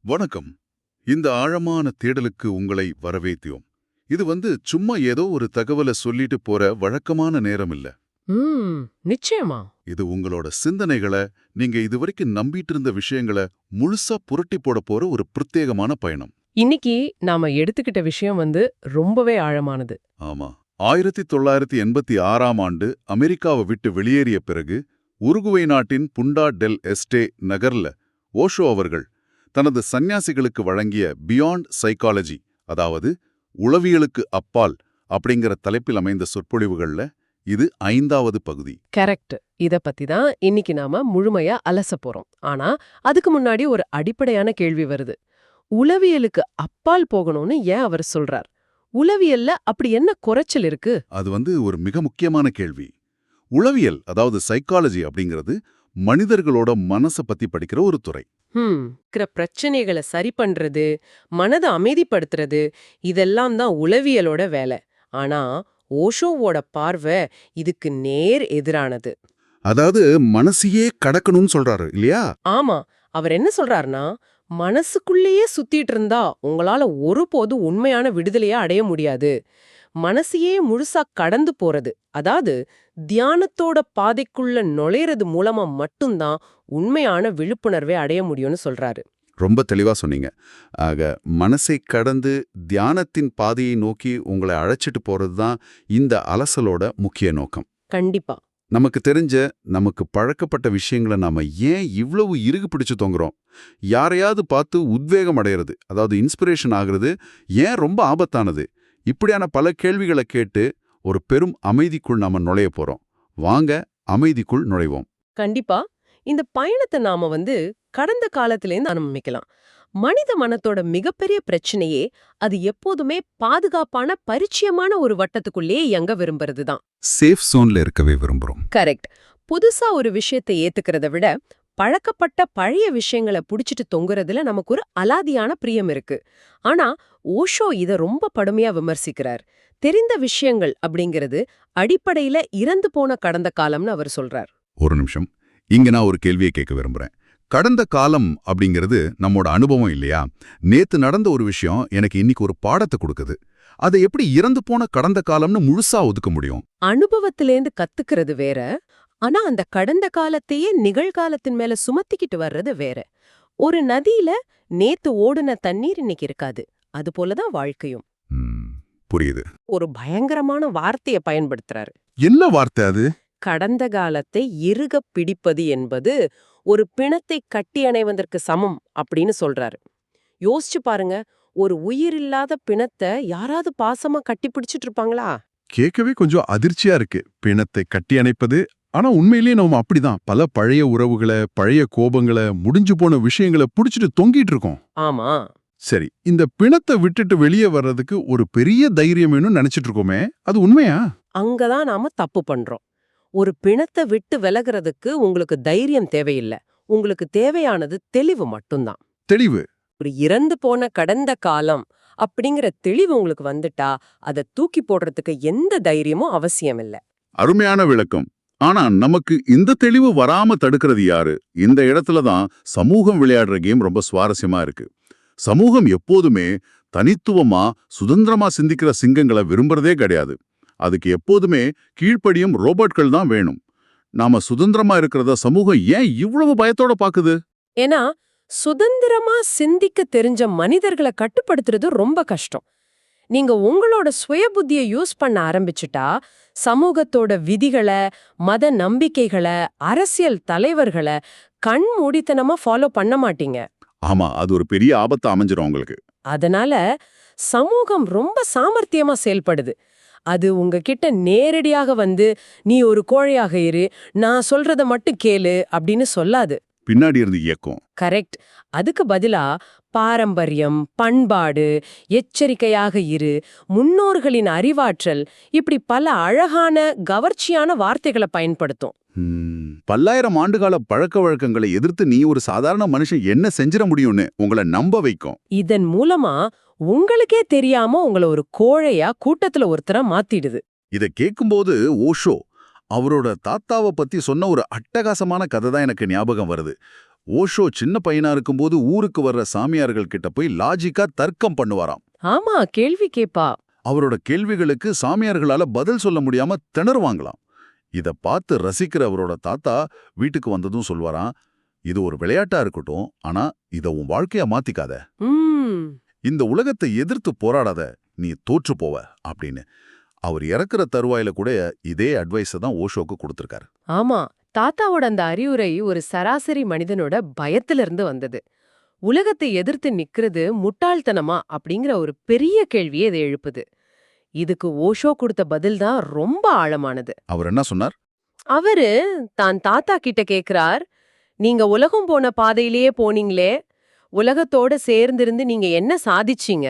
வணக்கம். இந்த ஆழமான தேடலுக்கு உங்களை வரவேத்தியோம். இது சும்மா ஏதோ ஒரு தகவலை சொல்லிட்டு போற வழக்கமான நேரம் இல்ல. ம் நிச்சயமா. இது உங்களோட சிந்தனைகளை, நீங்க இதுவரைக்கும் நம்பிட்டு இருந்த விஷயங்களை முழுசா புரட்டி போட போற ஒரு பிரத்யேகமான பயணம். இன்னைக்கு நாம எடுத்துக்கிட்ட விஷயம் ரொம்பவே ஆழமானது. ஆமா. 1986ஆம் ஆண்டு அமெரிக்காவை விட்டு வெளியேறிய பிறகு உருகுவே நாட்டின் புண்டா டெல் எஸ்டே நகர்ல ஓஷோ அவர்கள் தனது சந்நியாசிகளுக்கு வழங்கிய பியாண்ட் சைக்காலஜி, அதாவது உளவியலுக்கு அப்பால் அப்படிங்கிற தலைப்பில் அமைந்த சொற்பொழிவுகள்ல இது 5வது பகுதி. கரெக்ட். இத பத்தி தான் இன்னைக்கு நாம முழுமையா அலச போறோம். ஆனா அதுக்கு முன்னாடி ஒரு அடிப்படையான கேள்வி வருது. உளவியலுக்கு அப்பால் போகணும்னு ஏன் அவர் சொல்றார்? உளவியல்ல அப்படி என்ன குறைச்சல் இருக்கு? அது ஒரு மிக முக்கியமான கேள்வி. உளவியல், அதாவது சைக்காலஜி அப்படிங்கிறது மனிதர்களோட மனசை பத்தி படிக்கிற ஒரு துறை. இருக்கிற பிரச்சனைகளை சரி பண்றது, மனதை அமைதிப்படுத்துறது, இதெல்லாம் தான் உளவியலோட வேலை. ஆனா ஓஷோவோட பார்வை இதுக்கு நேர் எதிரானது. அதாவது மனசையே கடக்கணும்னு சொல்றாரு இல்லையா? ஆமா. அவர் என்ன சொல்றாருன்னா, மனசுக்குள்ளேயே சுத்திட்டு இருந்தா உங்களால ஒருபோதும் உண்மையான விடுதலையா அடைய முடியாது. மனசையே முழுசா கடந்து போறது, அதாவது தியானத்தோட பாதைக்குள்ள நுழையிறது மூலமா மட்டும்தான் உண்மையான விழிப்புணர்வை அடைய முடியும்னு சொல்றாரு. ரொம்ப தெளிவா சொன்னீங்க. ஆக மனசை கடந்து தியானத்தின் பாதையை நோக்கி உங்களை அழைச்சிட்டு போறது தான் இந்த அலசலோட முக்கிய நோக்கம். கண்டிப்பா. நமக்கு தெரிஞ்ச, நமக்கு பழக்கப்பட்ட விஷயங்களை நாம ஏன் இவ்வளவு இறுகு பிடிச்சு தொங்குறோம்? யாரையாவது பார்த்து உத்வேகம் அடையிறது, அதாவது இன்ஸ்பிரேஷன் ஆகுறது ஏன் ரொம்ப ஆபத்தானது? இப்படியான பல கேள்விகளை கேட்டு ஒரு பெரும் அமைதிக்குள் நாம நுழைய போறோம். வாங்க அமைதிக்குள் நுழைவோம். கண்டிப்பா. இந்த பயணத்தை நாம கடந்த காலத்திலேருந்து ஆரம்பிக்கலாம். மனித மனத்தோட மிகப்பெரிய பிரச்சனையே அது எப்போதுமே பாதுகாப்பான பரிச்சயமான ஒரு வட்டத்துக்குள்ளேயே இயங்க விரும்புறது தான். சேஃப் சோன்ல இருக்கவே விரும்புறோம். கரெக்ட். புதுசா ஒரு விஷயத்தை ஏத்துக்கிறத விட பழக்கப்பட்ட பழைய விஷயங்களை புடிச்சிட்டு தொங்குறதுல நமக்கு ஒரு அலாதியான பிரியம் இருக்கு. ஆனா ஓஷோ இத ரொம்ப படுமையா விமர்சிக்கிறார். தெரிந்த விஷயங்கள் அப்படிங்கிறது அடிப்படையில இறந்து போன கடந்த காலம்னு அவர் சொல்றார். ஒரு நிமிஷம், இங்க நான் ஒரு கேள்வியை கேட்க விரும்புறேன். கடந்த காலம் அப்படிங்கிறது நம்மோட அனுபவம் இல்லையா? நேத்து நடந்த ஒரு விஷயம் எனக்கு இன்னைக்கு ஒரு பாடத்தை கொடுக்குது. அதை எப்படி இறந்து போன கடந்த காலம்னு முழுசா ஒதுக்க முடியும்? அனுபவத்திலேந்து கத்துக்கிறது வேற, ஆனா அந்த கடந்த காலத்தையே நிகழ்காலத்தின் மேல சுமத்திக்கிட்டு வர்றது வேற. ஒரு நதியில நேத்து ஓடுன தண்ணீர் இன்னைக்கு இருக்காது. அது போலதான் வாழ்க்கையும். புரியுது. ஒரு பயங்கரமான வார்த்தையை பயன்படுத்துறாரு. என்ன வார்த்தை அது? கடந்த காலத்தை இறுக பிடிப்பது என்பது ஒரு பிணத்தை கட்டி அணைவதற்கு சமம் அப்படின்னு சொல்றாரு. யோசிச்சு பாருங்க, ஒரு உயிரில்லாத பிணத்தை யாராவது பாசமா கட்டி பிடிச்சிட்டு இருப்பாங்களா? கேட்கவே கொஞ்சம் அதிர்ச்சியா இருக்கு. பிணத்தை கட்டி அணைப்பது. ஆனா உண்மையிலேயே நம்ம அப்படிதான் பல பழைய உறவுகளை, பழைய கோபங்களை, முடிஞ்சு போன விஷயங்களை புடிச்சிட்டு தொங்கிட்டு இருக்கோம். ஆமா. சரி, இந்த பிணத்தை விட்டுட்டு வெளியே வர்றதுக்கு ஒரு பெரிய தைரியம் வேணும்னு நினைச்சிட்டு இருக்கோமே, அது உண்மையா? அங்கதான் நாம தப்பு பண்றோம். ஒரு பிணத்தை விட்டு விலகிறதுக்கு உங்களுக்கு தைரியம் தேவையில்லை. உங்களுக்கு தேவையானது தெளிவு மட்டும்தான். தெளிவு. ஒரு இறந்து போன கடந்த காலம் அப்படிங்கிற தெளிவு உங்களுக்கு வந்துட்டா அதை தூக்கி போடுறதுக்கு எந்த தைரியமும் அவசியம் இல்லை. அருமையான விளக்கம். ஆனா நமக்கு இந்த தெளிவு வராம தடுக்கிறது யாரு? இந்த இடத்துல தான் சமூகம் விளையாடுற கேம் ரொம்ப சுவாரஸ்யமா இருக்கு. சமூகம் எப்போதுமே தனித்துவமா சுதந்திரமா சிந்திக்கிற சிங்கங்களை விரும்புறதே கிடையாது. அதுக்கு எப்போதுமே கீழ்ப்படியும் ரோபோட்கள் தான் வேணும். நாம சுதந்திரமா இருக்கிறத சமூகம் ஏன் இவ்வளவு பயத்தோட பாக்குது? ஏன்னா சுதந்திரமா சிந்திக்க தெரிஞ்ச மனிதர்களை கட்டுப்படுத்துறது ரொம்ப கஷ்டம். நீங்க உங்களோட சுய புத்தியை யூஸ் பண்ண ஆரம்பிச்சுட்டா சமூகத்தோட விதிகளை, மத நம்பிக்கைகளை, அரசியல் தலைவர்களை கண் மூடித்தனமா ஃபாலோ பண்ண மாட்டீங்க. ஆமா, அது ஒரு பெரிய ஆபத்து அமைஞ்சிரும் உங்களுக்கு. அதனால சமூகம் ரொம்ப சாமர்த்தியமா செயல்படுது. அது உங்ககிட்ட நேரடியாக நீ ஒரு கோழையாக இரு, நான் சொல்றத மட்டும் கேளு அப்படின்னு சொல்லாது. பின்னாடி இருந்து இயக்கம். கரெக்ட். அதுக்கு பதிலா பாரம்பரியம், பண்பாடு, எச்சரிக்கையாக இரு, முன்னோர்களின் அறிவாற்றல், இப்படி பல அழகான கவர்ச்சியான வார்த்தைகளை பயன்படுத்தும். பல்லாயிரம் ஆண்டுகால பழக்க வழக்கங்களை எதிர்த்து நீ ஒரு சாதாரண மனுஷன் என்ன செஞ்சிட முடியும்னு உங்களை நம்ப வைக்கும். இதன் மூலமா உங்களுக்கே தெரியாம உங்களை ஒரு கோழையா கூட்டத்துல ஒருத்தரா மாத்திடுது. இத கேட்கும்போது ஓஷோ அவரோட தாத்தாவை பத்தி சொன்ன ஒரு அட்டகாசமான கதை தான் எனக்கு ஞாபகம் வருது. ஓஷோ சின்ன பையனா இருக்கும்போது ஊருக்கு வர்ற சாமியார்கள் கிட்ட போய் லாஜிக்கா தர்க்கம் பண்ணுவாராம். ஆமா, கேள்வி கேப்பா. அவரோட கேள்விகளுக்கு சாமியார்களால பதில் சொல்ல முடியாம திணறுவாங்களாம். இத பார்த்து ரசிக்கிற அவரோட தாத்தா வீட்டுக்கு வந்ததும் சொல்வாராம், இது ஒரு விளையாட்டா இருக்கட்டும், ஆனா இத உன் வாழ்க்கையா மாத்திக்காத. ம். இந்த உலகத்தை எதிர்த்து போராடாத, நீ தோற்று போவ அப்படின்னு. அவர் இறக்குற தருவாயில கூட இதே அட்வைஸ தான் ஓஷோக்கு கொடுத்திருக்காரு. ஆமா, தாத்தாவோட அந்த அறிவுரை ஒரு சராசரி மனிதனோட பயத்திலிருந்து வந்தது. உலகத்தை எதிர்த்து நிக்கிறது முட்டாள்தனமா அப்படிங்கிற ஒரு பெரிய கேள்வியை இது எழுப்புது. இதுக்கு ஓஷோ கொடுத்த பதில் தான் ரொம்ப ஆழமானது. அவர் என்ன சொன்னார்? அவரு தான் தாத்தா கிட்ட கேக்குறார், நீங்க உலகம் போன பாதையிலேயே போனீங்களே, உலகத்தோட சேர்ந்திருந்து நீங்க என்ன சாதிச்சீங்க,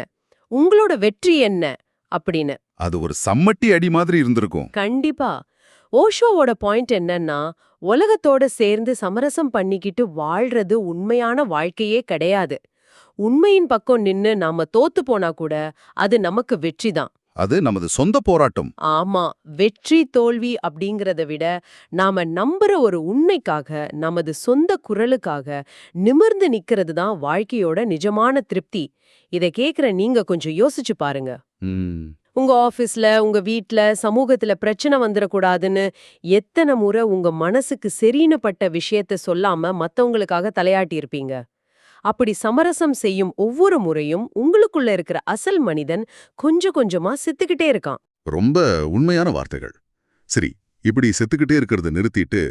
உங்களோட வெற்றி என்ன அப்படின்னு. அது ஒரு சம்மட்டி அடி மாதிரி இருந்திருக்கும். கண்டிப்பா. ஓஷோவோட பாயிண்ட் என்னன்னா, உலகத்தோட சேர்ந்து சமரசம் பண்ணிக்கிட்டு வாழ்றது உண்மையான வாழ்க்கையே கிடையாது. உண்மையின் பக்கம் நின்னு நாம தோத்து போனா கூட அது நமக்கு வெற்றி தான். அது நமது சொந்த போராட்டம். ஆமா, வெற்றி தோல்வி அப்படிங்கறத விட நாம நம்புற ஒரு உண்மைக்காக, நமது சொந்த குரலுக்காக நிமிர்ந்து நிக்கிறது தான் வாழ்க்கையோட நிஜமான திருப்தி. இதை கேக்குற நீங்க கொஞ்சம் யோசிச்சு பாருங்க. ம். உங்க ஆபீஸ்ல, உங்க வீட்ல, சமூகத்துல பிரச்சனை வந்துடக்கூடாதுன்னு எத்தனை முறை உங்க மனசுக்கு சரின்னு பட்ட விஷயத்த சொல்லாம மத்தவங்களுக்காக தலையாட்டி இருப்பீங்க. அப்படி சமரசம் செய்யும் ஒவ்வொரு முறையும் உங்களுக்குள்ள இருக்கிற அசல் மனிதன் கொஞ்சம் கொஞ்சமா செத்துக்கிட்டே இருக்கான். ரொம்ப உண்மையான வார்த்தைகள். சரி, இப்படி செத்துக்கிட்டே இருக்கிறத நிறுத்திட்டு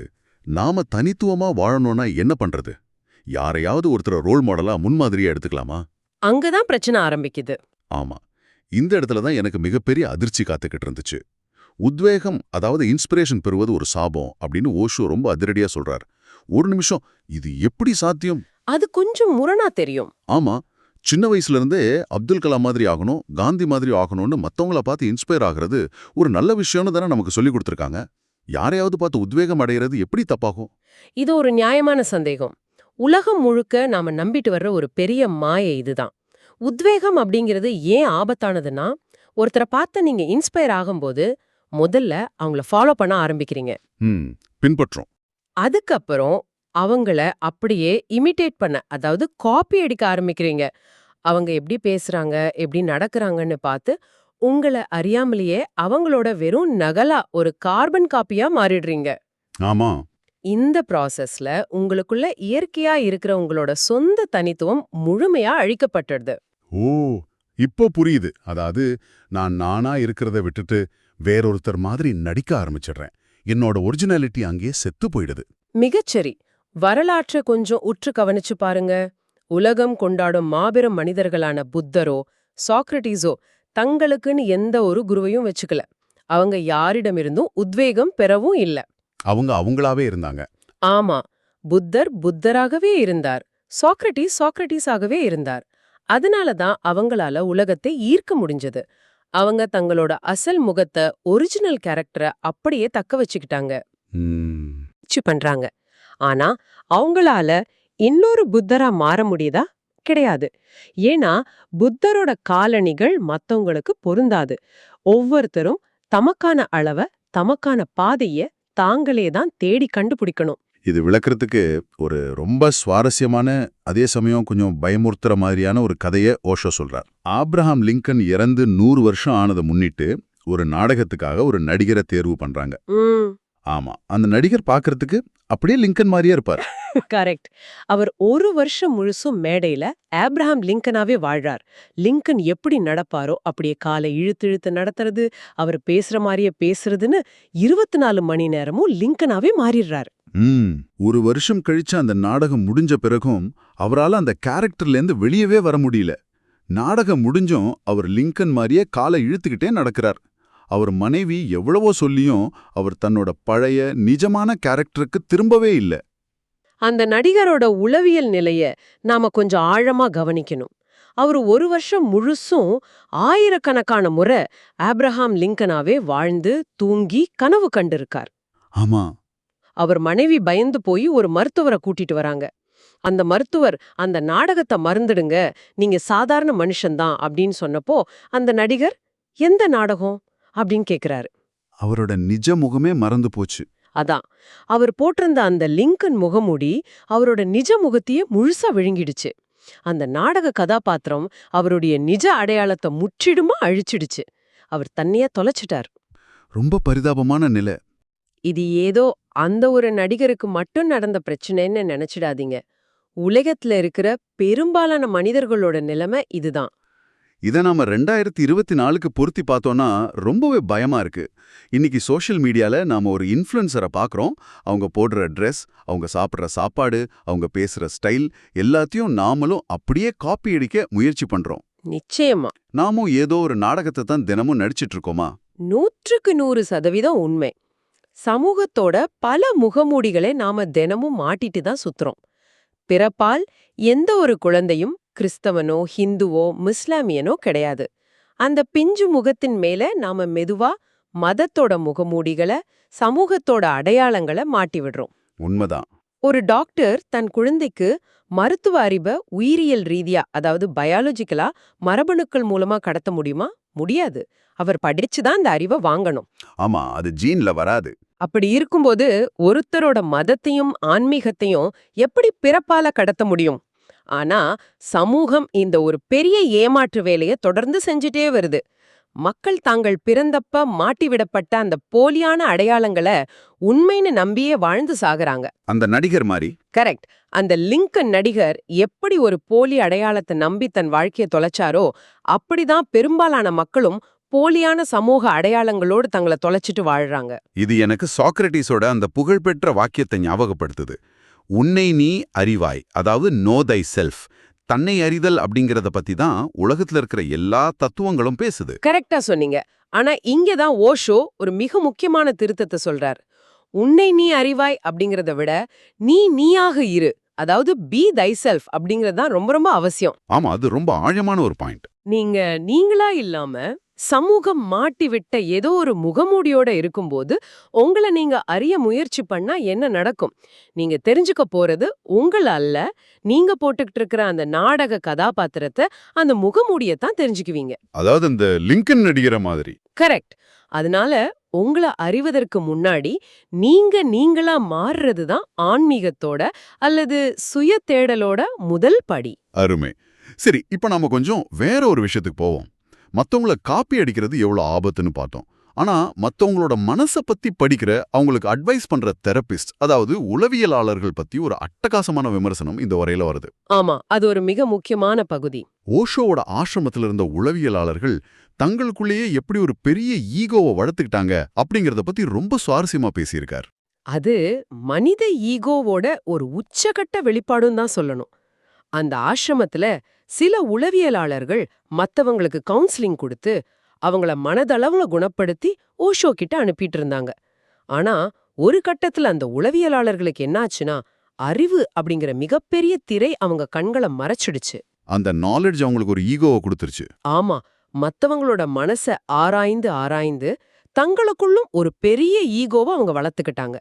நாம தனித்துவமா வாழணும்னா என்ன பண்றது? யாரையாவது ஒருத்தர ரோல் மாடலா முன்மாதிரியா எடுத்துக்கலாமா? அங்கதான் பிரச்சனை ஆரம்பிக்குது. ஆமா, இந்த இடத்துல தான் எனக்கு மிகப்பெரிய அதிர்ச்சி காத்துக்கிட்டு இருந்துச்சு. உத்வேகம், அதாவது இன்ஸ்பிரேஷன் பெறுவது ஒரு சாபம் அப்படின்னு ஓஷோ ரொம்ப அதிரடியா சொல்றார். ஒரு நிமிஷம், இது எப்படி சாத்தியம்? அது கொஞ்சம் முரணா தெரியும். ஆமா, சின்ன வயசுல இருந்தே அப்துல் கலாம் மாதிரி ஆகணும், காந்தி மாதிரி ஆகணும்னு மத்தவங்கள பார்த்து இன்ஸ்பயர் ஆகிறது ஒரு நல்ல விஷயம்னு தானே நமக்கு சொல்லி கொடுத்துருக்காங்க. யாரையாவது பார்த்து உத்வேகம் அடைகிறது எப்படி தப்பாகும்? இது ஒரு நியாயமான சந்தேகம். உலகம் முழுக்க நாம நம்பிட்டு வர்ற ஒரு பெரிய மாயை இதுதான். உத்வேகம் அப்படிங்கிறது ஏன் ஆபத்தானதுன்னா, ஒருத்தரை பார்த்து நீங்க இன்ஸ்பயர் ஆகும்போது முதல்ல அவங்கள ஃபாலோ பண்ண ஆரம்பிக்கிறீங்க. பின்பற்றோம். அதுக்கப்புறம் அவங்கள அப்படியே இமிட்டேட் பண்ண, அதாவது காப்பி அடிக்க ஆரம்பிக்கிறீங்க. அவங்க எப்படி பேசுறாங்க, எப்படி நடக்கறாங்கன்னு பார்த்து உங்கள அறியாமலேயே அவங்களோட வெறும் நகலா, ஒரு கார்பன் காப்பியா மாறிடுறீங்க. ஆமா. இந்த ப்ராசஸ்ல உங்களுக்குள்ள இயற்கையா இருக்கிற உங்களோட சொந்த தனித்துவம் முழுமையா அழிக்கப்பட்டுடுது. ஓ, இப்போ புரியுது. அதாவது நான் நானா இருக்கிறத விட்டுட்டு வேறொருத்தர் மாதிரி நடிக்க ஆரம்பிச்சிடுறேன். என்னோட ஒரிஜினாலிட்டி அங்கேயே செத்து போயிடுது. மிகச்சரி. வரலாற்றை கொஞ்சம் உற்று கவனிச்சு பாருங்க. உலகம் கொண்டாடும் மாபெரும் மனிதர்களான புத்தரோ சாக்ரட்டிஸோ தங்களுக்குன்னு எந்த ஒரு குருவையும் வச்சுக்கல. அவங்க யாரிடமிருந்தும் உத்வேகம் பெறவும் இல்ல. அவங்க அவங்களாவே இருந்தாங்க. ஆமா, புத்தர் புத்தராகவே இருந்தார், சாக்ரட்டிஸ் சாக்ரட்டிஸாகவே இருந்தார். அதனாலதான் அவங்களால உலகத்தை ஈர்க்க முடிஞ்சது. அவங்க தங்களோட அசல் முகத்தை, ஒரிஜினல் கேரக்டரை அப்படியே தக்க வச்சுக்கிட்டாங்க, பண்றாங்க. ஆனா அவங்களால இன்னொரு புத்தரா மாற முடியுதா? கிடையாது. ஏன்னா புத்தரோட காலணிகள் மத்தவங்களுக்கு பொருந்தாது. ஒவ்வொருத்தரும் தமக்கான அளவை, தமக்கான பாதைய தாங்களே தான் தேடி கண்டுபிடிக்கணும். இது விளக்குறதுக்கு ஒரு ரொம்ப சுவாரஸ்யமான, அதே சமயம் கொஞ்சம் பயமுறுத்துற மாதிரியான ஒரு கதையை ஓஷோ சொல்றார். ஆப்ரஹாம் லிங்கன் இறந்து 100 வருஷம் ஆனதை முன்னிட்டு ஒரு நாடகத்துக்காக ஒரு நடிகரை தேர்வு பண்றாங்க. ஆமா, அந்த நடிகர் பார்க்கறதுக்கு அப்படியே லிங்கன் மாதிரியே இருப்பார். கரெக்ட். அவர் ஒரு வருஷம் முழுசும் மேடையில ஆப்ரஹாம் லிங்கனாவே வாழ்றார். லிங்கன் எப்படி நடப்பாரோ அப்படியே காலை இழுத்து இழுத்து நடத்துறது, அவர் பேசுற மாதிரியே பேசுறதுன்னு 24 மணி நேரமும் லிங்கனாவே மாறிடுறார். ஒரு வருஷம் கழிச்சு அந்த நாடகம் முடிஞ்ச பிறகும் அவரால் அந்த கேரக்டர்ல இருந்து வெளியவே வர முடியல. நாடகம் முடிஞ்சும் அவர் லிங்கன் மாதிரியே காலை இழுத்துக்கிட்டே நடக்கிறார். அவர் மனைவி எவ்வளவோ சொல்லியும் அவர் தன்னோட பழைய நிஜமான கேரக்டருக்கு திரும்பவே இல்லை. அந்த நடிகரோட உளவியல் நிலைய நாம கொஞ்சம் ஆழமா கவனிக்கணும். அவர் ஒரு வருஷம் முழுசும் ஆயிரக்கணக்கான முறை ஆப்ரஹாம் லிங்கனாவே வாழ்ந்து தூங்கி கனவு கண்டிருக்கார். ஆமா. அவர் மனைவி பயந்து போய் ஒரு மருத்துவரை கூட்டிட்டு வராங்க. அந்த மருத்துவர் அந்த நாடகத்தை மறந்துடுங்க, நீங்க சாதாரண மனுஷன்தான் அப்படின்னு சொன்னப்போ அந்த நடிகர் எந்த நாடகம் அப்படின்னு கேக்குறாரு. அவரோட நிஜ முகமே மறந்து போச்சு. அதான் அவர் போட்டிருந்த அந்த லிங்கன் முகமூடி அவரோட நிஜ முகத்தையே முழுசா விழுங்கிடுச்சு. அந்த நாடக கதாபாத்திரம் அவருடைய நிஜ அடையாளத்தை முற்றிலுமா அழிச்சிடுச்சு. அவர் தன்னையே தொலைச்சிட்டார். ரொம்ப பரிதாபமான நிலை. இது ஏதோ அந்த ஒரு நடிகருக்கு மட்டும் நடந்த பிரச்சனைன்னு நினைச்சிடாதீங்க. உலகத்துல இருக்கிற பெரும்பாலான மனிதர்களோட நிலைமை இதுதான். இதை நாம 2024க்கு பொருத்தி பார்த்தோம்னா ரொம்பவே பயமா இருக்கு. இன்னைக்கு சோஷியல் மீடியால நாம ஒரு இன்ஃப்ளூயன்சரை பார்க்குறோம். அவங்க போடுற ட்ரெஸ், அவங்க சாப்பிட்ற சாப்பாடு, அவங்க பேசுற ஸ்டைல் எல்லாத்தையும் நாமளும் அப்படியே காப்பி அடிக்க முயற்சி பண்றோம். நிச்சயமா நாமும் ஏதோ ஒரு நாடகத்தை தான் தினமும் நடிச்சிட்டு இருக்கோமா? 100% உண்மை. சமூகத்தோட பல முகமூடிகளை நாம தினமும் மாட்டிட்டு தான் சுத்துறோம். பிறப்பால் எந்த ஒரு குழந்தையும் கிறிஸ்தவனோ ஹிந்துவோ முஸ்லாமியனோ கிடையாது. அந்த பிஞ்சு முகத்தின் மேல நாம மெதுவா மதத்தோட முகமூடிகளை, சமூகத்தோட அடையாளங்களை மாட்டி விடுறோம். உண்மைதான். ஒரு டாக்டர் தன் குழந்தைக்கு மருத்துவ அறிவை உயிரியல் ரீதியா, அதாவது பயாலஜிக்கலா மரபணுக்கள் மூலமா கடத்த முடியுமா? முடியாது. அவர் படிச்சுதான் அந்த அறிவை வாங்கணும். ஆமா, அது ஜீன்ல வராது. அப்படி இருக்கும்போது ஒருத்தரோட மதத்தையும் ஆன்மீகத்தையும் எப்படி பிறப்பால கடத்த முடியும்? ஆனா சமூகம் இந்த ஒரு பெரிய ஏமாற்று வேலையை தொடர்ந்து செஞ்சுட்டே வருது. மக்கள் தாங்கள் பிறந்தப்ப மாட்டிவிடப்பட்ட அந்த போலியான அடையாளங்களை உண்மைன்னு நம்பியே வாழ்ந்து சாகுறாங்க. அந்த நடிகர் மாதிரி. கரெக்ட். அந்த லிங்கன் நடிகர் எப்படி ஒரு போலி அடையாளத்தை நம்பி தன் வாழ்க்கையை தொலைச்சாரோ, அப்படிதான் பெரும்பாலான மக்களும் போலியான சமூக அடையாளங்களோடு தங்களை தொலைச்சிட்டு வாழ்றாங்க. இது எனக்கு சாக்ரட்டிஸோட அந்த புகழ்பெற்ற வாக்கியத்தை ஞாபகப்படுத்துது. உன்னை நீ அறிவாய், அதாவது நோ தை செல்ஃப். தன்னை அறிதல் அப்படிங்கறத பத்தி தான் உலகத்துல இருக்கிற எல்லா தத்துவங்களும் பேசுது. கரெக்டா சொன்னீங்க. ஆனா இங்கதான் ஓஷோ ஒரு மிக முக்கியமான திருத்தத்தை சொல்றார். உன்னை நீ அறிவாய் அப்படிங்கறத விட நீ நீயாக இரு, அதாவது பி தை செல்ஃப் அப்படிங்கறது தான் ரொம்ப ரொம்ப அவசியம். ஆமா, அது ரொம்ப ஆழமான ஒரு பாயிண்ட். நீங்க நீங்களா இல்லாம சமூகம் மாட்டி விட்ட ஏதோ ஒரு முகமூடியோட இருக்கும்போது உங்களை நீங்க அறிய முயற்சி பண்ணா என்ன நடக்கும்? நீங்க தெரிஞ்சுக்க போறது உங்கள அல்ல, நீங்க போட்டுக்கிட்டு இருக்கிற அந்த நாடக கதாபாத்திரத்தை, அந்த முகமூடியத்தான் தெரிஞ்சுக்குவீங்க. அதாவது அந்த லிங்கன் நடிகர மாதிரி. கரெக்ட். அதனால உங்களை அறிவதற்கு முன்னாடி நீங்களா மாறுறது தான் ஆன்மீகத்தோட அல்லது சுய தேடலோட முதல் படி. அருமை. சரி, இப்ப நாம கொஞ்சம் வேற ஒரு விஷயத்துக்கு போவோம். மத்தவங்கள காப்பி அடிக்கிறது எவ்வளவு ஆபத்துன்னு பார்த்தோம். ஆனா மத்தவங்களோட மனசை பத்தி படிக்கிற, அவங்களுக்கு அட்வைஸ் பண்ற தெரபிஸ்ட், அதாவது உளவியலாளர்கள் பத்தி ஒரு அட்டகாசமான விமர்சனம் இந்த வரையில வருது. ஆமா, அது ஒரு மிக முக்கியமான பகுதி. ஓஷோவோட ஆசிரமத்துல இருந்த உளவியலாளர்கள் தங்களுக்குள்ளேயே எப்படி ஒரு பெரிய ஈகோவை வளர்த்துக்கிட்டாங்க அப்படிங்கறத பத்தி ரொம்ப சுவாரஸ்யமா பேசியிருக்கார். அது மனித ஈகோவோட ஒரு உச்சகட்ட வெளிப்பாடுன்னு தான் சொல்லணும். அந்த ஆசிரமத்துல சில உளவியலாளர்கள் மத்தவங்களுக்கு கவுன்சிலிங் கொடுத்து அவங்கள மனதளவுல குணப்படுத்தி ஓஷோ கிட்ட அனுப்பிட்டு இருந்தாங்க. ஆனா ஒரு கட்டத்துல அந்த உளவியலாளர்களுக்கு என்னாச்சுன்னா, அறிவு அப்படிங்கிற மிகப்பெரிய திரை அவங்க கண்களை மறைச்சிடுச்சு. அந்த நாலேஜ் அவங்களுக்கு ஒரு ஈகோவை கொடுத்துருச்சு. ஆமா, மத்தவங்களோட மனச ஆராய்ந்து தங்களுக்குள்ளும் ஒரு பெரிய ஈகோவை அவங்க வளர்த்துக்கிட்டாங்க.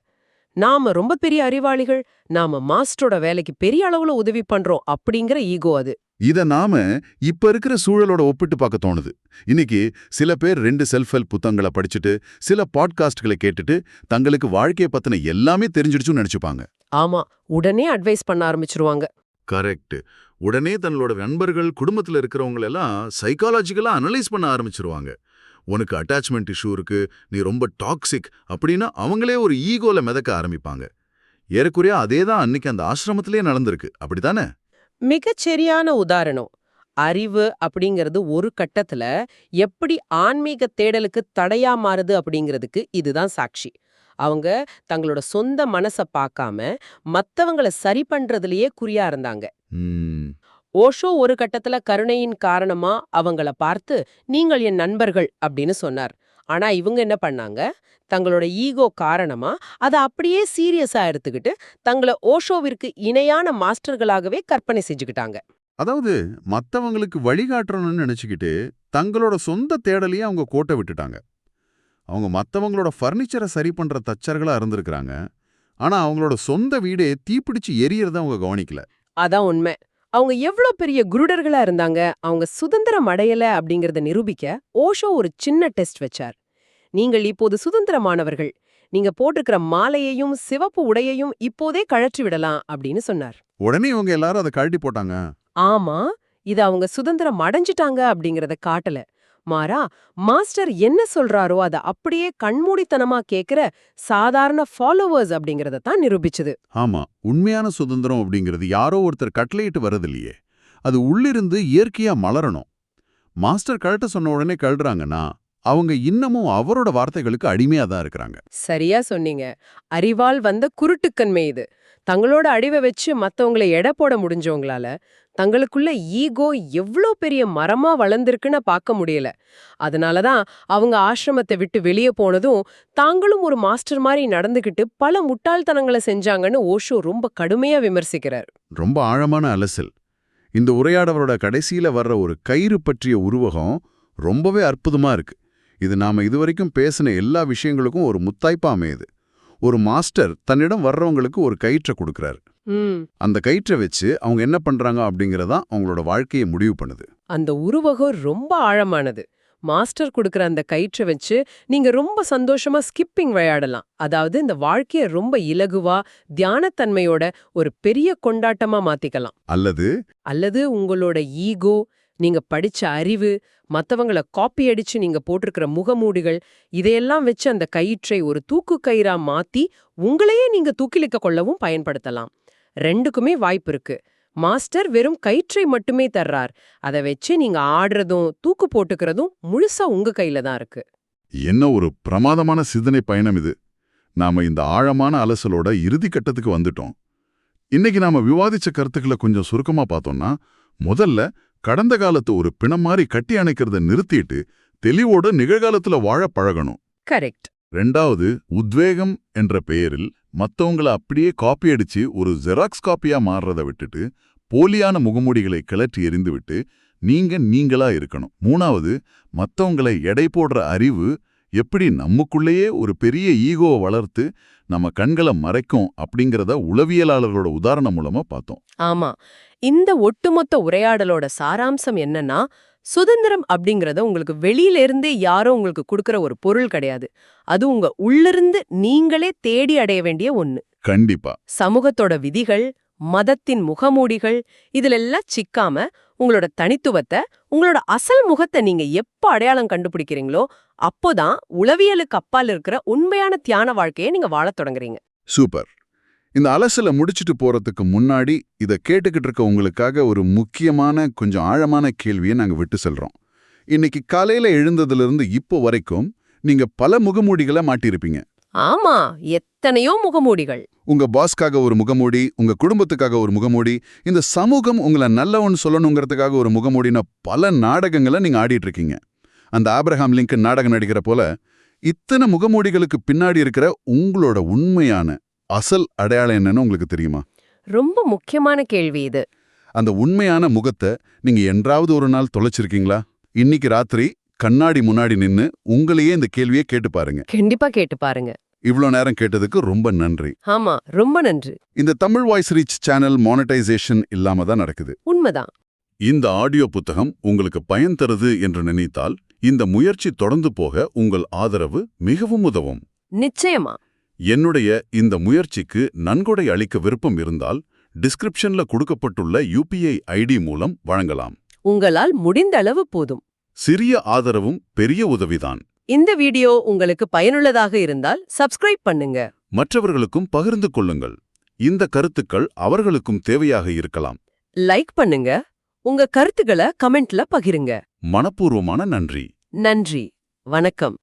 நாம ரொம்ப பெரிய அறிவாளிகள், நாம மாஸ்டரோட வேலைக்கு பெரிய அளவுல உதவி பண்றோம் அப்படிங்கிற ஈகோ அது. இத நாம இப்ப இருக்கிற சூழலோட ஒப்பிட்டு பார்க்க தோணுது. இன்னைக்கு சில பேர் 2 செல்ஃப் ஹெல்ப் புத்தகங்களை படிச்சுட்டு, சில பாட்காஸ்ட்களை கேட்டுட்டு தங்களுக்கு வாழ்க்கையை பத்தின எல்லாமே தெரிஞ்சிடுச்சுன்னு நினைச்சுப்பாங்க. ஆமா, உடனே அட்வைஸ் பண்ண ஆரம்பிச்சிருவாங்க. கரெக்ட். உடனே தன்னோட நண்பர்கள், குடும்பத்துல இருக்கிறவங்க எல்லாம் சைக்காலஜிக்கலா அனலைஸ் பண்ண ஆரம்பிச்சிருவாங்க. உனக்கு அட்டாச்மெண்ட் இஷ்யூ இருக்கு, நீ ரொம்ப டாக்ஸிக் அப்படின்னா அவங்களே ஒரு ஈகோல மிதக்க ஆரம்பிப்பாங்க. ஏறக்குறையா அதேதான் அன்னைக்கு அந்த ஆசிரமத்திலே நடந்திருக்கு, அப்படித்தானே? மிகச்சரியான உதாரணம். அறிவு அப்படிங்கிறது ஒரு கட்டத்துல எப்படி ஆன்மீக தேடலுக்கு தடையா மாறுது அப்படிங்கிறதுக்கு இதுதான் சாட்சி. அவங்க தங்களோட சொந்த மனசை பார்க்காம மத்தவங்கள சரி பண்றதுலயே குறியா இருந்தாங்க. ஓஷோ ஒரு கட்டத்துல கருணையின் காரணமா அவங்கள பார்த்து நீங்கள் என் நண்பர்கள் அப்படின்னு சொன்னார். ஆனா இவங்க என்ன பண்ணாங்க, தங்களோட ஈகோ காரணமா அதை அப்படியே சீரியஸா எடுத்துக்கிட்டு தங்களை ஓஷோவிற்கு இணையான மாஸ்டர்களாகவே கற்பனை செஞ்சுக்கிட்டாங்க. அதாவது மத்தவங்களுக்கு வழிகாட்டணும்னு நினைச்சுக்கிட்டு தங்களோட சொந்த தேடலையே அவங்க கோட்டை விட்டுட்டாங்க. அவங்க மத்தவங்களோட ஃபர்னிச்சரை சரி பண்ற தச்சர்களா இருந்திருக்கிறாங்க. ஆனா அவங்களோட சொந்த வீடே தீப்பிடிச்சு எரியறத அவங்க கவனிக்கல. அதான் உண்மை. அவங்க எவ்வளவு பெரிய குருடர்களா இருந்தாங்க. அவங்க சுதந்திரம் அடையல அப்படிங்கறத நிரூபிக்க ஓஷோ ஒரு சின்ன டெஸ்ட் வச்சார். நீங்கள் இப்போது சுதந்திரமானவர்கள், நீங்க போட்டிருக்கிற மாலையையும் சிவப்பு உடையையும் இப்போதே கழற்றி விடலாம் அப்படின்னு சொன்னார். உடனே இவங்க எல்லாரும் அதை கழட்டி போட்டாங்க. ஆமா, இது அவங்க சுதந்திரம் அடைஞ்சிட்டாங்க அப்படிங்கறத காட்டல. மாறா, மாஸ்டர் என்ன சொல்றாரோ அத அப்படியே கண்மூடித்தனமா கேக்குற சாதாரண ஃபாலோவர்ஸ் அப்படிங்கறத தான் நிரூபிச்சது. ஆமா, உண்மையான சுதந்திரம் அப்படிங்கிறது யாரோ ஒருத்தர் கட்டளையிட்டு வரதில்லையே, அது உள்ளிருந்து இயற்கையா மலரணும். மாஸ்டர் கழட்ட சொன்ன உடனே கழறாங்கன்னா அவங்க இன்னமும் அவரோட வார்த்தைகளுக்கு அடிமையா தான் இருக்கிறாங்க. சரியா சொன்னீங்க. அறிவால் வந்த குருட்டுக்கன்மை இது. தங்களோட அடிவை வச்சு மத்தவங்களை எடை போட முடிஞ்சவங்களால தங்களுக்குள்ள ஈகோ எவ்ளோ பெரிய மரமா வளர்ந்திருக்குன்னு பார்க்க முடியல. அதனாலதான் அவங்க ஆசிரமத்தை விட்டு வெளியே போனதும் தாங்களும் ஒரு மாஸ்டர் மாதிரி நடந்துகிட்டு பல முட்டாள்தனங்களை செஞ்சாங்கன்னு ஓஷோ ரொம்ப கடுமையா விமர்சிக்கிறார். ரொம்ப ஆழமான அலசல். இந்த உரையாடவரோட கடைசியில வர்ற ஒரு கயிறு பற்றிய உருவகம் ரொம்பவே அற்புதமா இருக்கு. இது நாம இதுவரைக்கும் பேசின எல்லா விஷயங்களுக்கும் ஒரு முத்தாய்ப்பா அமையுது. ஒரு மாஸ்டர் தன்னிடம் வர்றவங்களுக்கு ஒரு கயிற்றை கொடுக்கறாரு. அந்த கயிற்றை வச்சு அவங்க என்ன பண்றாங்க அப்படிங்கறதா அவங்களோட வாழ்க்கையை முடிவு பண்ணுது. அந்த உருவகம் ரொம்ப ஆழமானது. மாஸ்டர் கொடுக்கற அந்த கயிற்றை வச்சு நீங்க ரொம்ப சந்தோஷமா ஸ்கிப்பிங் விளையாடலாம். அதாவது இந்த வாழ்க்கைய ரொம்ப இலகுவா தியானத்தன்மையோட ஒரு பெரிய கொண்டாட்டமா மாத்திக்கலாம். அல்லது உங்களோட ஈகோ, நீங்க படிச்ச அறிவு, மத்தவங்கள காப்பி அடிச்சு நீங்க போட்டிருக்கிற முகமூடிகள், இதையெல்லாம் வச்சு அந்த கயிற்றை ஒரு தூக்கு கயிறா மாத்தி உங்களையே நீங்க தூக்கிலிக்க கொள்ளவும் பயன்படுத்தலாம். ரெண்டுக்குமே வாய்ப்பு இருக்கு. மாஸ்டர் வெறும் கயிற்றை மட்டுமே தர்றார். அதை வச்சு நீங்க ஆடுறதும் தூக்கு போட்டுக்கிறதும் முழுசா உங்க கையில தான் இருக்கு. என்ன ஒரு பிரமாதமான சிந்தனை பயணம் இது. நாம இந்த ஆழமான அலசலோட இறுதி கட்டத்துக்கு வந்துட்டோம். இன்னைக்கு நாம விவாதிச்ச கருத்துக்களை கொஞ்சம் சுருக்கமா பார்த்தோம்னா, முதல்ல கடந்த காலத்து ஒரு பிணம் மாதிரி கட்டி அணைக்கிறத நிறுத்திட்டு தெளிவோட நிகழ்காலத்துல வாழ பழகணும். கரெக்ட். ரெண்டாவது, உத்வேகம் என்ற பெயரில் மத்தவங்கள அப்படியே காப்பி அடிச்சு ஒரு ஜெராக்ஸ் காப்பியா மாறுறத விட்டுட்டு போலியான முகமூடிகளை கிளற்றி எறிந்துவிட்டு நீங்களா இருக்கணும். மூணாவது, மத்தவங்களை எடை போடுற அறிவு எப்படி நமக்குள்ளேயே ஒரு பெரிய ஈகோவை வளர்த்து நம்ம கண்களை மறைக்கும் அப்படிங்கறத உளவியலாளர்களோட உதாரணம் மூலமா பார்த்தோம். ஆமா, இந்த ஒட்டுமொத்த உரையாடலோட சாராம்சம் என்னன்னா, சுதந்திரம் அப்படிங்கறத உங்களுக்கு வெளியில இருந்தே யாரோ உங்களுக்கு கொடுக்கற ஒரு பொருள் கிடையாது. அது உங்க உள்ளிருந்து நீங்களே தேடி அடைய வேண்டிய ஒண்ணு. கண்டிப்பா. சமூகத்தோட விதிகள், மதத்தின் முகமூடிகள் இதுலெல்லாம் சிக்காம உங்களோட தனித்துவத்தை, உங்களோட அசல் முகத்தை நீங்க எப்ப அடையாளம் கண்டுபிடிக்கிறீங்களோ அப்போதான் உளவியலுக்கு அப்பால் இருக்கிற உண்மையான தியான வாழ்க்கையை நீங்க வாழத் தொடங்குறீங்க. சூப்பர். இந்த அலசலை முடிச்சுட்டு போறதுக்கு முன்னாடி இதை கேட்டுக்கிட்டு இருக்க உங்களுக்காக ஒரு முக்கியமான கொஞ்சம் ஆழமான கேள்வியை நாங்க விட்டு செல்றோம். இன்னைக்கு காலையில எழுந்ததிலிருந்து இப்போ வரைக்கும் நீங்க பல முகமூடிகளை மாட்டியிருப்பீங்க. ஆமா, எத்தனையோ முகமூடிகள். உங்க பாஸ்க்காக ஒரு முகமூடி, உங்க குடும்பத்துக்காக ஒரு முகமூடி, இந்த சமூகம் உங்களை நல்லவன் சொல்லணுங்கிறதுக்காக ஒரு முகமூடின பல நாடகங்களை நீங்க ஆடிட்டு இருக்கீங்க. அந்த ஆப்ரஹாம் லிங்கன் நாடக நடிக்கிற போல இத்தனை முகமூடிகளுக்கு பின்னாடி இருக்கிற உங்களோட உண்மையான அசல் அடையாளம் என்னன்னு உங்களுக்கு தெரியுமா? ரொம்ப முக்கியமான கேள்வி இது. அந்த உண்மையான முகத்தை நீங்க என்றாவது ஒரு நாள் தொலைச்சிருக்கீங்களா? இன்னைக்கு ராத்திரி கண்ணாடி முன்னாடி நின்னு உங்களையே இந்த கேள்வியை கேட்டு பாருங்க. கண்டிப்பா கேட்டு பாருங்க. இவ்ளோ நேரம் கேட்டதுக்கு ரொம்ப நன்றி. ஆமா, ரொம்ப நன்றி. இந்த Tamil voice reach channel monetisation இல்லாம தான் நடக்குது. உண்மைதான். இந்த ஆடியோ புத்தகம் உங்களுக்கு பயன் தருது என்று நினைத்தால் இந்த முயற்சி தொடர்ந்து போக உங்கள் ஆதரவு மிகவும் உதவும். நிச்சயமா. என்னுடைய இந்த முயற்சிக்கு நன்கொடை அளிக்க விருப்பம் இருந்தால் டிஸ்கிரிப்ஷன்ல கொடுக்கப்பட்டுள்ள UPI ID மூலம் வழங்கலாம். உங்களால் முடிந்த அளவு போதும். சிறிய ஆதரவும் பெரிய உதவிதான். இந்த வீடியோ உங்களுக்கு பயனுள்ளதாக இருந்தால் சப்ஸ்கிரைப் பண்ணுங்க. மற்றவர்களுக்கும் பகிர்ந்து கொள்ளுங்கள். இந்த கருத்துக்கள் அவர்களுக்கும் தேவையாக இருக்கலாம். லைக் பண்ணுங்க. உங்க கருத்துக்களை கமெண்ட்ல பகிருங்க. மனப்பூர்வமான நன்றி. நன்றி. வணக்கம்.